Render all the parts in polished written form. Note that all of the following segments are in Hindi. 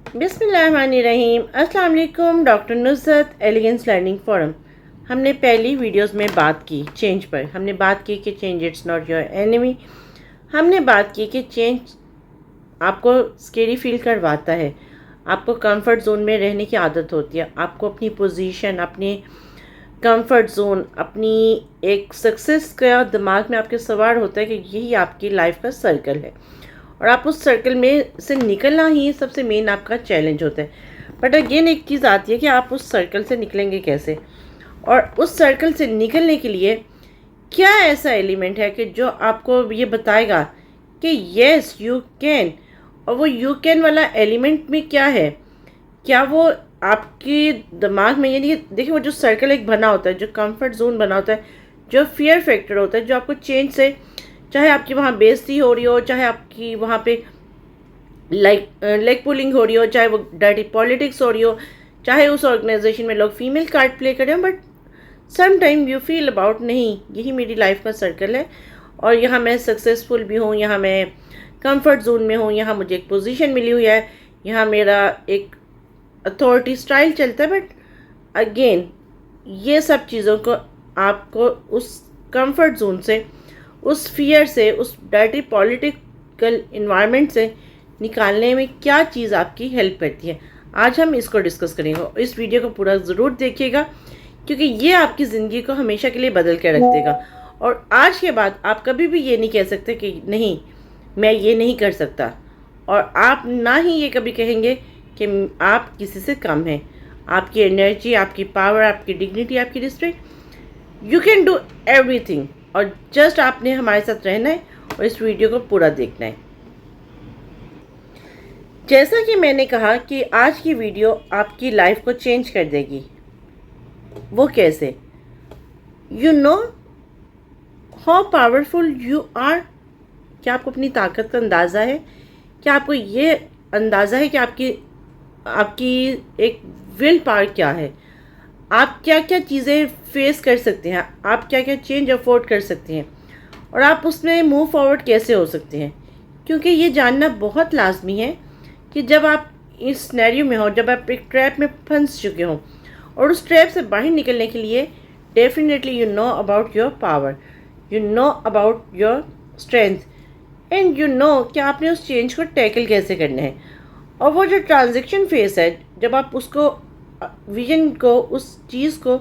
बिस्मिल्लाहिर्रहमानिर्रहीम। अस्सलाम वालेकुम। Doctor Nusrat, elegance learning forum. हमने पहली वीडियोस में बात की चेंज पर। हमने बात की कि change it's not your enemy. हमने बात की कि चेंज आपको स्केरी फील करवाता है, आपको कंफर्ट जोन में रहने की आदत होती है, आपको अपनी पोजीशन, अपनी कंफर्ट जोन, अपनी एक सक्सेस का दिमाग में आपके सवार होता है कि यही आपकी लाइफ का सर्कल है और आप उस सर्कल में से निकलना ही सबसे मेन आपका चैलेंज होता है। बट अगेन एक चीज़ आती है कि आप उस सर्कल से निकलेंगे कैसे, और उस सर्कल से निकलने के लिए क्या ऐसा एलिमेंट है कि जो आपको ये बताएगा कि येस यू कैन। और वो यू कैन वाला एलिमेंट में क्या है, क्या वो आपके दिमाग में, यानी देखिए वो जो सर्कल एक बना होता है, जो कंफर्ट जोन बना होता है, जो फियर फैक्टर होता है, जो आपको चेंज से, चाहे आपकी वहाँ बेइज्जती हो रही हो, चाहे आपकी वहाँ पे लेग पुलिंग हो रही हो, चाहे वो डर्टी पॉलिटिक्स हो रही हो, चाहे उस ऑर्गेनाइजेशन में लोग फीमेल कार्ड प्ले करें, but some time you feel about नहीं, यही मेरी लाइफ का सर्कल है और यहाँ मैं सक्सेसफुल भी हूँ, यहाँ मैं कंफर्ट जोन में हूँ, यहाँ मुझे एक पोजीशन मिली हुई है, यहाँ मेरा एक अथॉरिटी स्टाइल चलता है। बट अगेन ये सब चीज़ों को आपको उस कंफर्ट जोन से, उस फियर से, उस डर्टी पॉलिटिकल इन्वायरमेंट से निकालने में क्या चीज़ आपकी हेल्प करती है, आज हम इसको डिस्कस करेंगे। इस वीडियो को पूरा ज़रूर देखिएगा क्योंकि ये आपकी ज़िंदगी को हमेशा के लिए बदल के रख देगा। और आज के बाद आप कभी भी ये नहीं कह सकते कि नहीं मैं ये नहीं कर सकता, और आप ना ही ये कभी कहेंगे कि आप किसी से कम हैं। आपकी एनर्जी, आपकी पावर, आपकी डिग्निटी, आपकी respect, you can do everything. और जस्ट आपने हमारे साथ रहना है और इस वीडियो को पूरा देखना है। जैसा कि मैंने कहा कि आज की वीडियो आपकी लाइफ को चेंज कर देगी। वो कैसे? You know how powerful you are. क्या आपको अपनी ताकत का अंदाज़ा है? क्या आपको ये अंदाज़ा है कि आपकी एक विल पावर क्या है? आप क्या क्या चीज़ें फेस कर सकते हैं, आप क्या क्या चेंज अफोर्ड कर सकते हैं, और आप उसमें मूव फॉरवर्ड कैसे हो सकते हैं। क्योंकि ये जानना बहुत लाजमी है कि जब आप इस सिनेरियो में हो, जब आप एक ट्रैप में फंस चुके हो और उस ट्रैप से बाहर निकलने के लिए definitely you know about your power, you know about your strength, and you know कि आपने उस चेंज को टैकल कैसे करना है। और वो जो ट्रांजिशन फेस है, जब आप उसको, विजन को, उस चीज़ को,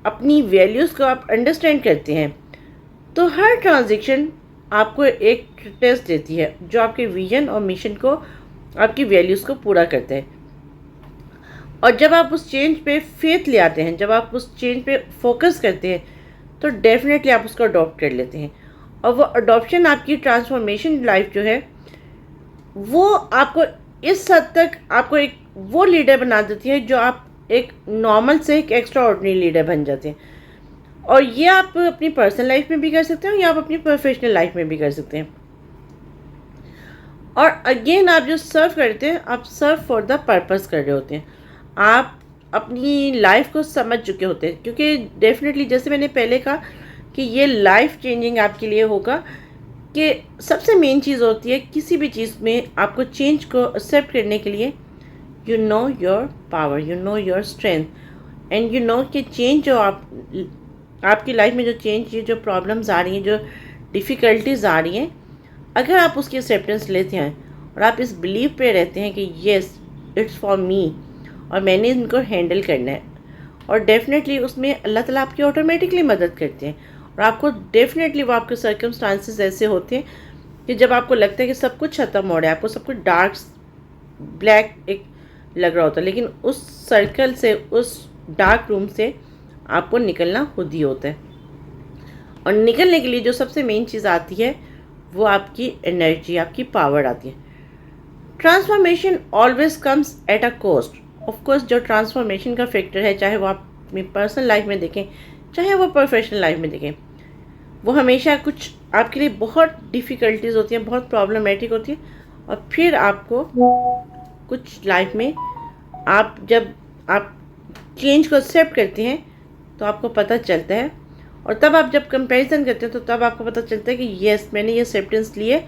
अपनी वैल्यूज़ को आप अंडरस्टैंड करते हैं, तो हर ट्रांजिशन आपको एक टेस्ट देती है जो आपके विजन और मिशन को, आपकी वैल्यूज़ को पूरा करते हैं। और जब आप उस चेंज पे फेथ ले आते हैं, जब आप उस चेंज पे फोकस करते हैं, तो डेफिनेटली आप उसको अडॉप्ट कर लेते हैं। और वो अडॉप्शन आपकी ट्रांसफॉर्मेशन लाइफ जो है, वो आपको इस हद तक आपको एक वो लीडर बना देती है जो आप एक नॉर्मल से एक एक्स्ट्रा ऑर्डिनरी लीडर बन जाते हैं। और ये आप अपनी पर्सनल लाइफ में भी कर सकते हैं या आप अपनी प्रोफेशनल लाइफ में भी कर सकते हैं। और अगेन आप जो सर्व करते हैं, आप सर्व फॉर द पर्पस कर रहे होते हैं, आप अपनी लाइफ को समझ चुके होते हैं। क्योंकि डेफिनेटली जैसे मैंने पहले कहा कि ये लाइफ चेंजिंग आपके लिए होगा, कि सबसे मेन चीज़ होती है किसी भी चीज़ में आपको चेंज को एक्सेप्ट करने के लिए, you know your power, you know your strength, and you know कि चेंज जो आपकी लाइफ में जो चेंज, ये जो प्रॉब्लम्स आ रही हैं, जो डिफ़िकल्टीज आ रही हैं, अगर आप उसकी एक्सेप्टेंस लेते हैं और आप इस बिलीव पे रहते हैं कि येस इट्स फॉर मी और मैंने इनको हैंडल करना है, और डेफिनेटली उसमें अल्लाह ताला आपकी ऑटोमेटिकली मदद करते हैं। और आपको डेफिनेटली वो आपके सर्कमस्टांसेस ऐसे होते हैं कि जब आपको लगता है कि सब कुछ ख़त्म हो रहा है, आपको सब कुछ डार्क ब्लैक एक लग रहा होता है, लेकिन उस सर्कल से, उस डार्क रूम से आपको निकलना खुद ही होता है। और निकलने के लिए जो सबसे मेन चीज़ आती है वो आपकी एनर्जी, आपकी पावर आती है। Transformation always comes at a cost. Of course जो ट्रांसफॉर्मेशन का फैक्टर है, चाहे वो आप अपनी पर्सनल लाइफ में देखें, चाहे वो प्रोफेशनल लाइफ में देखें, वो हमेशा कुछ आपके लिए बहुत डिफ़िकल्टीज होती हैं, बहुत प्रॉब्लमेटिक होती है। और फिर आपको कुछ लाइफ में जब आप चेंज को एक्सेप्ट करते हैं तो आपको पता चलता है, और तब आप जब कंपैरिजन करते हैं तो तब आपको पता चलता है कि येस मैंने ये एक्सेप्टेंस लिए,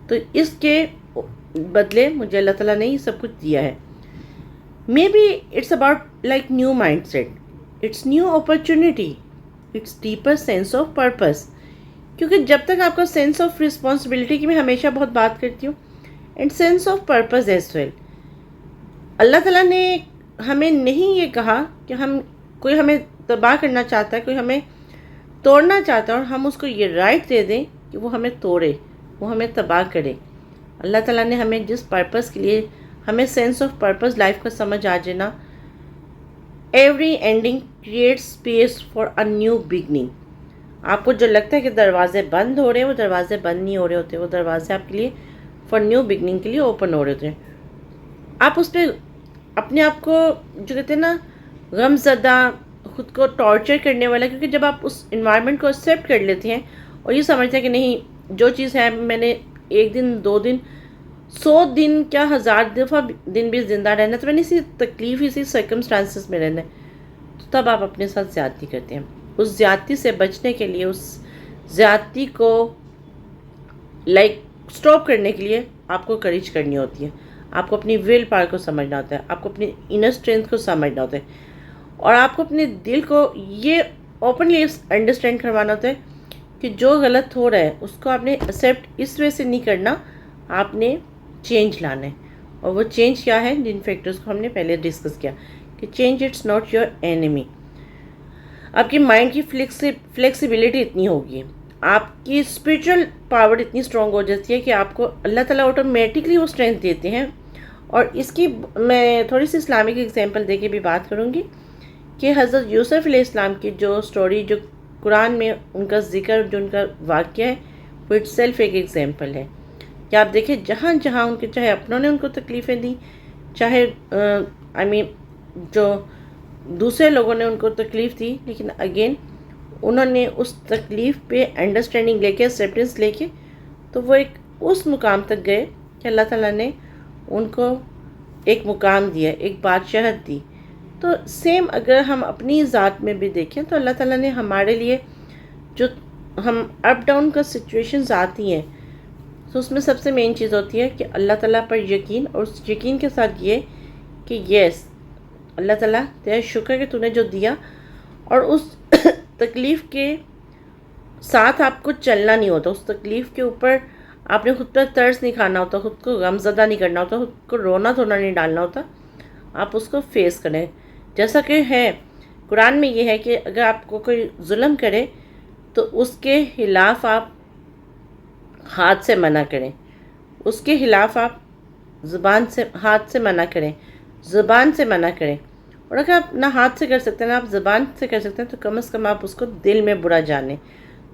तो इसके बदले मुझे अल्लाह ताला ने ये सब कुछ दिया है। May be it's about like new mind set, it's new opportunity, it's deeper sense of purpose. क्योंकि जब तक आपका सेंस ऑफ रिस्पॉन्सिबिलिटी की मैं हमेशा बहुत बात करती हूँ, and sense of purpose as well, अल्लाह ताला ने हमें नहीं ये कहा कि कोई हमें तबाह करना चाहता है, कोई हमें तोड़ना चाहता है और हम उसको ये राइट दे दें कि वो हमें तोड़े, वो हमें तबाह करे। अल्लाह ताला ने हमें जिस पर्पस के लिए, हमें सेंस ऑफ पर्पस लाइफ का समझ आ जाए ना, every ending create space for a new beginning. आपको जो लगता है कि दरवाजे बंद हो रहे हैं, वो दरवाजे बंद नहीं हो रहे होते, वो दरवाजे आपके लिए फॉर न्यू बिगनिंग के लिए ओपन हो रहे होते हैं। आप उस पर अपने आप को, जो कहते हैं ना, गमज़दा, खुद को टॉर्चर करने वाला, क्योंकि जब आप उस इन्वायरमेंट को एक्सेप्ट कर लेते हैं और ये समझते हैं कि नहीं, जो चीज़ है, मैंने 1 दिन 2 दिन 100 दिन क्या 1000 दफ़ा दिन भी ज़िंदा रहना, तो मैंने इसी तकलीफ, इसी सर्कमस्टांसिस में रहना है, तो तब आप अपने साथ ज़्यादती करते हैं। उस ज़्यादती से बचने के लिए, उस ज़्यादती को लाइक स्टॉप करने के लिए आपको करेज करनी होती है, आपको अपनी विल पावर को समझना होता है, आपको अपनी इनर स्ट्रेंथ को समझना होता है, और आपको अपने दिल को ये ओपनली अंडरस्टैंड करवाना होता है कि जो गलत हो रहा है उसको आपने एक्सेप्ट इस वजह से नहीं करना, आपने चेंज लाना है। और वो चेंज क्या है, जिन फैक्टर्स को हमने पहले डिस्कस किया कि change it's not your enemy. आपकी माइंड की फ्लेक्सिबिलिटी इतनी होगी, आपकी स्पिरिचुअल पावर इतनी स्ट्रॉन्ग हो जाती है कि आपको अल्लाह ताला ऑटोमेटिकली वो स्ट्रेंथ देते हैं। और इसकी मैं थोड़ी सी इस्लामिक एग्जांपल दे के भी बात करूँगी कि हज़रत यूसुफ अलैहिस्सलाम की जो स्टोरी, जो कुरान में उनका ज़िक्र, जो उनका वाक़या है, वो इट्सेल्फ एक एग्जांपल है कि आप देखें, जहाँ जहाँ उनके, चाहे अपनों ने उनको तकलीफ़ें दी, चाहे जो दूसरे लोगों ने उनको तकलीफ़ दी, लेकिन अगेन उन्होंने उस तकलीफ़ पे अंडरस्टैंडिंग लेके, एक्सेप्टेंस लेके, तो वो एक उस मुकाम तक गए कि अल्लाह ताला ने उनको एक मुकाम दिया, एक बादशाहत दी। तो सेम अगर हम अपनी ज़ात में भी देखें तो अल्लाह ताला ने हमारे लिए, जो हम अप डाउन का सिचुएशंस आती हैं, तो उसमें सबसे मेन चीज़ होती है कि अल्लाह ताला पर यकीन, और उस यकीन के साथ ये कि यस अल्लाह ताला तेरा शुक्र कि तूने जो दिया। और उस तकलीफ़ के साथ आपको चलना नहीं होता, उस तकलीफ़ के ऊपर आपने खुद पर तर्स नहीं खाना होता, खुद को गमज़दा नहीं करना होता, खुद को रोना धोना नहीं डालना होता, आप उसको फेस करें। जैसा कि है कुरान में ये है कि अगर आपको कोई जुल्म करे तो उसके ख़िलाफ़ आप हाथ से मना करें, उसके ख़िलाफ़ आप ज़ुबान से, हाथ से मना करें, ज़ुबान से मना करें। और अगर आप ना हाथ से कर सकते हैं ना आप ज़ुबान से कर सकते हैं, तो कम से कम आप उसको दिल में बुरा जानें।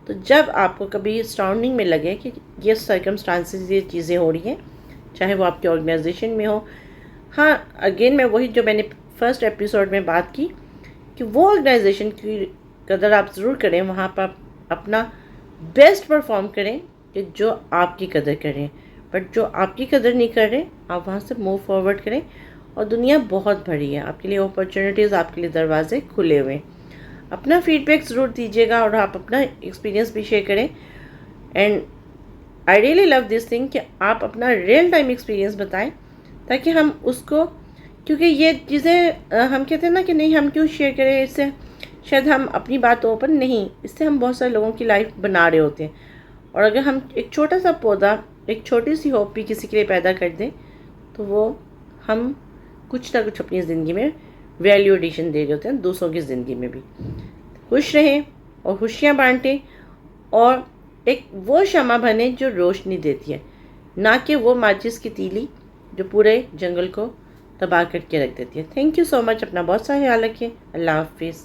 तो जब आपको कभी सराउंडिंग में लगे कि ये सर्कमस्टांसेस, ये चीज़ें हो रही हैं, चाहे वो आपके ऑर्गेनाइजेशन में हो, हाँ अगेन मैं वही जो मैंने फर्स्ट एपिसोड में बात की कि वो ऑर्गेनाइजेशन की कदर आप ज़रूर करें, वहाँ पर आप अपना बेस्ट परफॉर्म करें कि जो आपकी कदर करें, बट जो आपकी कदर नहीं कर रहे आप वहाँ से मूव फॉरवर्ड करें। और दुनिया बहुत बड़ी है, आपके लिए अपॉर्चुनिटीज़, आपके लिए दरवाजे खुले हुए हैं। अपना फीडबैक ज़रूर दीजिएगा और आप अपना एक्सपीरियंस भी शेयर करें। And I really love this thing कि आप अपना रियल टाइम एक्सपीरियंस बताएं, ताकि हम उसको, क्योंकि ये चीज़ें हम कहते हैं ना कि नहीं हम क्यों शेयर करें, इससे शायद हम अपनी बात ओपन नहीं, इससे हम बहुत सारे लोगों की लाइफ बना रहे होते हैं। और अगर हम एक छोटा सा पौधा, एक छोटी सी होप भी किसी के लिए पैदा कर दें, तो वो हम कुछ ना कुछ अपनी ज़िंदगी में वैल्यू एडिशन दे रहे होते हैं दूसरों की ज़िंदगी में भी। खुश रहें और खुशियाँ बांटें, और एक वो शमा बने जो रोशनी देती है, ना कि वो माचिस की तीली जो पूरे जंगल को तबाह करके रख देती है। थैंक यू सो मच, अपना बहुत सा ख्याल रखें। अल्लाह हाफिज़।